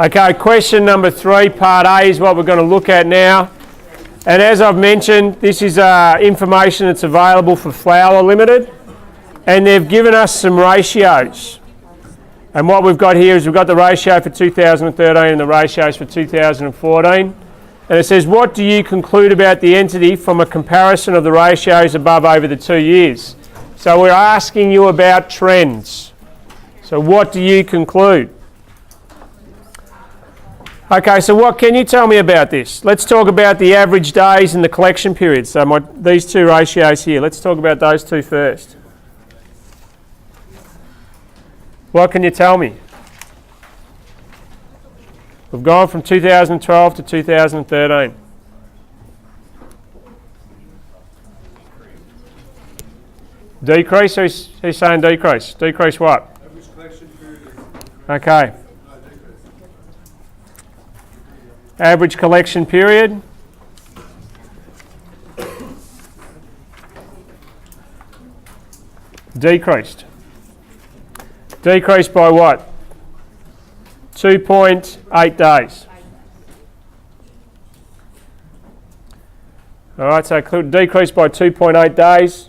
Okay, question number 3, part A, is what we're going to look at now. And as I've mentioned, this is information that's available for Flour Limited, and they've given us some ratios. And what we've got here is we've got the ratio for 2013 and the ratios for 2014. And it says, what do you conclude about the entity from a comparison of the ratios above over the 2 years? So we're asking you about trends. So what do you conclude? Okay, so what can you tell me about this? Let's talk about the average days and the collection period. So these two ratios here, let's talk about those two first. What can you tell me? We've gone from 2012 to 2013. Decrease? Who's saying decrease? Decrease what? Average collection period. Okay. Average collection period. Decreased. Decreased by what? 2.8 days. All right, so decreased by 2.8 days.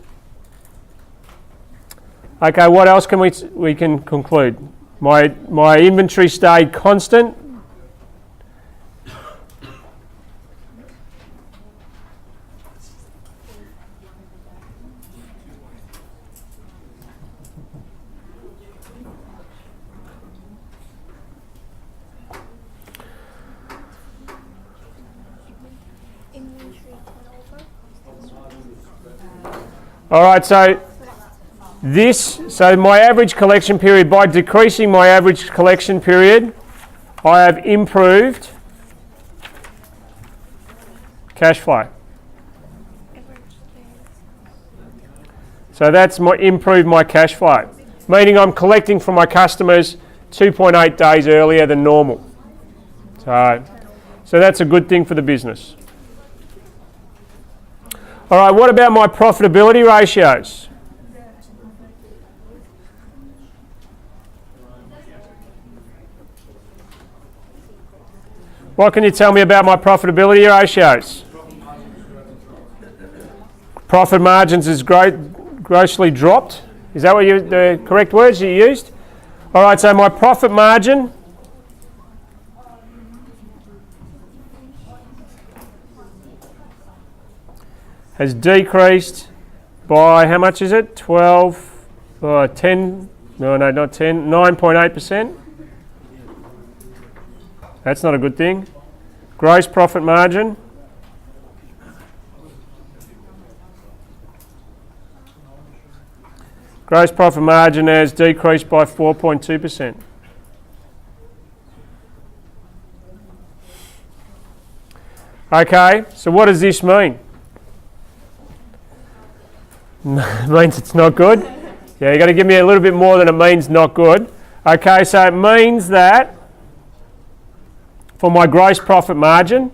Okay, what else can we can conclude? My inventory stayed constant. All right, so my average collection period, by decreasing my average collection period, I have improved cash flow. So that's improved my cash flow, meaning I'm collecting from my customers 2.8 days earlier than normal. So that's a good thing for the business. All right, what about my profitability ratios? What can you tell me about my profitability ratios? Profit margins is grossly dropped. Is that what the correct words you used? All right, so my profit margin has decreased by, how much is it? 9.8%. That's not a good thing. Gross profit margin. Gross profit margin has decreased by 4.2%. Okay, so what does this mean? It means it's not good. Yeah, you've got to give me a little bit more than it means not good. Okay, so it means that for my gross profit margin,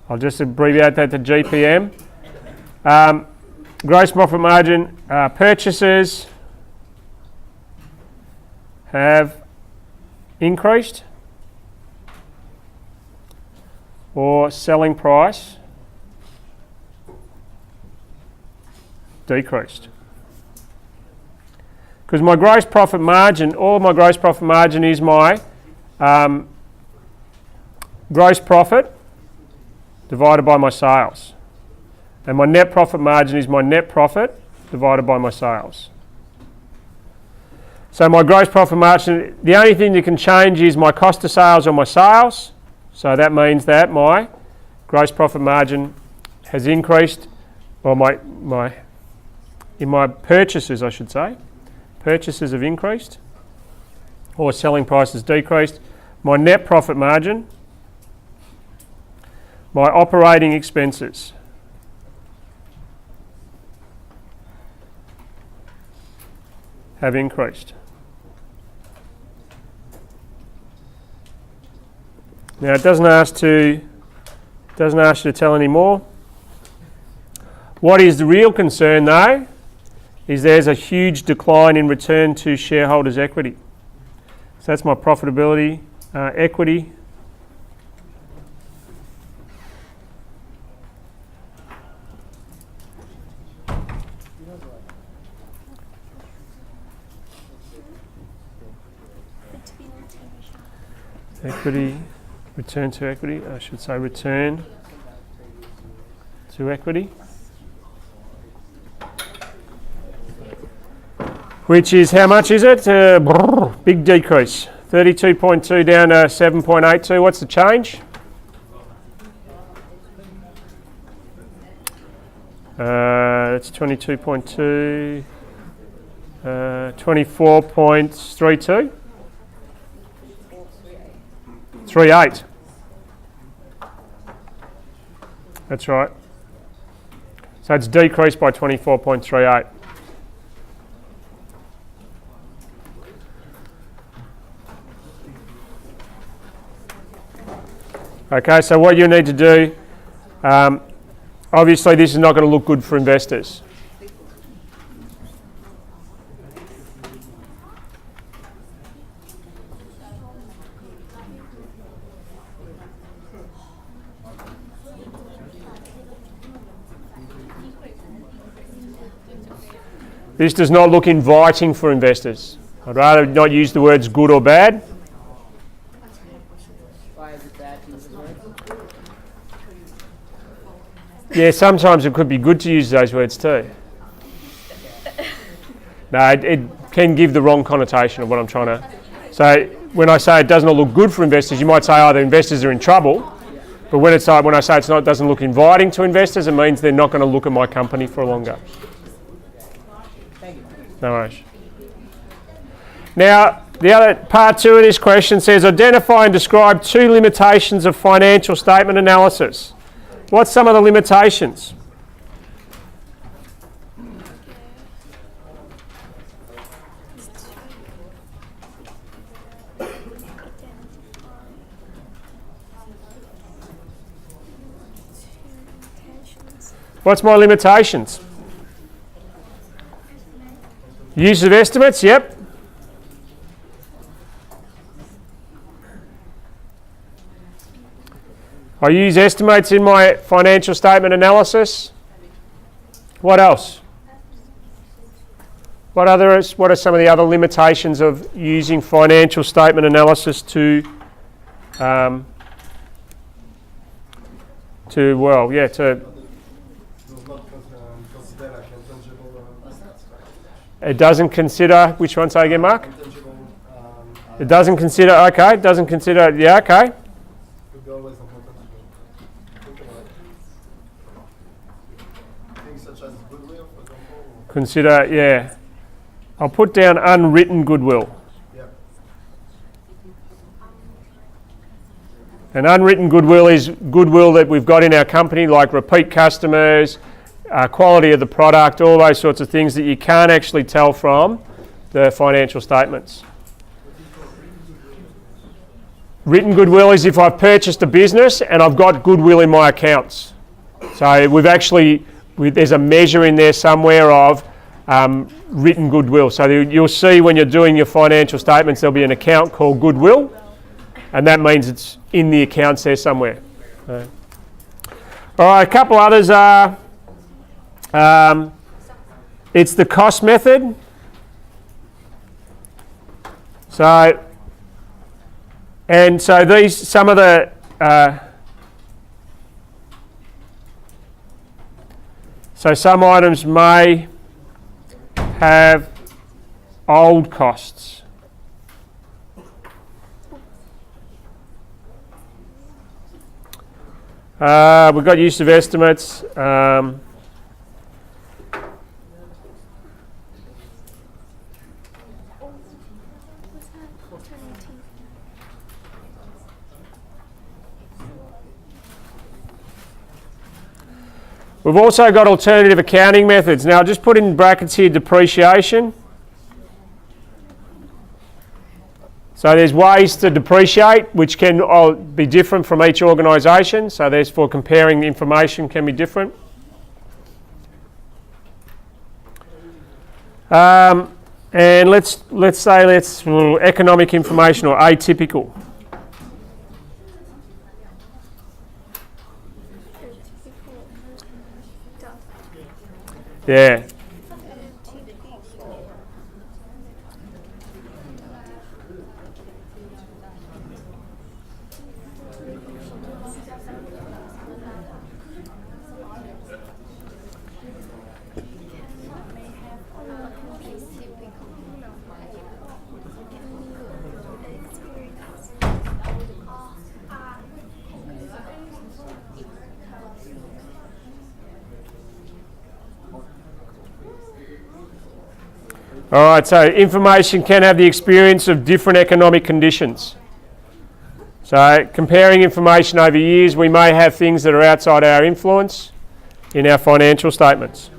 I'll just abbreviate that to GPM. Gross profit margin, purchases have increased, or selling price decreased. Because my gross profit margin, all my gross profit margin is my gross profit divided by my sales. And my net profit margin is my net profit divided by my sales. So my gross profit margin, the only thing that can change is my cost of sales or my sales. So that means that my gross profit margin has increased, or in my purchases, I should say, purchases have increased, or selling prices decreased. My net profit margin, my operating expenses have increased. Now it doesn't ask you to tell any more. What is the real concern though is there's a huge decline in return to shareholders' equity. So that's my profitability, equity. Equity, return to equity, I should say return to equity, which is, how much is it? Big decrease, 32.2 down to 7.82. What's the change? That's 22.2, 24.32. 38. That's right. So it's decreased by 24.38. Okay, so what you need to do, obviously this is not going to look good for investors. This does not look inviting for investors. I'd rather not use the words good or bad. Why is it bad to use the word? Yeah, sometimes it could be good to use those words too. No, it can give the wrong connotation of what I'm trying to... So when I say it does not look good for investors, you might say, oh, the investors are in trouble. But when I say it doesn't look inviting to investors, it means they're not going to look at my company for longer. No worries. Now, the other part 2 of this question says, identify and describe 2 limitations of financial statement analysis. What's some of the limitations? What's my limitations? Use of estimates, yep. I use estimates in my financial statement analysis. What else? What are some of the other limitations of using financial statement analysis to it doesn't consider, which one say again, Mark? It doesn't consider, okay, it doesn't consider, yeah, okay. Things such as goodwill, for example. Consider, yeah. I'll put down unwritten goodwill. Yep. And unwritten goodwill is goodwill that we've got in our company, like repeat customers, quality of the product, all those sorts of things that you can't actually tell from the financial statements. Written goodwill is if I've purchased a business and I've got goodwill in my accounts. So there's a measure in there somewhere of written goodwill. So you'll see when you're doing your financial statements, there'll be an account called goodwill, and that means it's in the accounts there somewhere. All right, a couple others are, it's the cost method. So these, some of the, so some items may have old costs. We've got use of estimates. We've also got alternative accounting methods. Now, I'll just put in brackets here depreciation. So there's ways to depreciate, which can be different from each organisation. So therefore comparing the information can be different. And And let's say economic information or atypical. Yeah. All right, so information can have the experience of different economic conditions. So comparing information over years, we may have things that are outside our influence in our financial statements.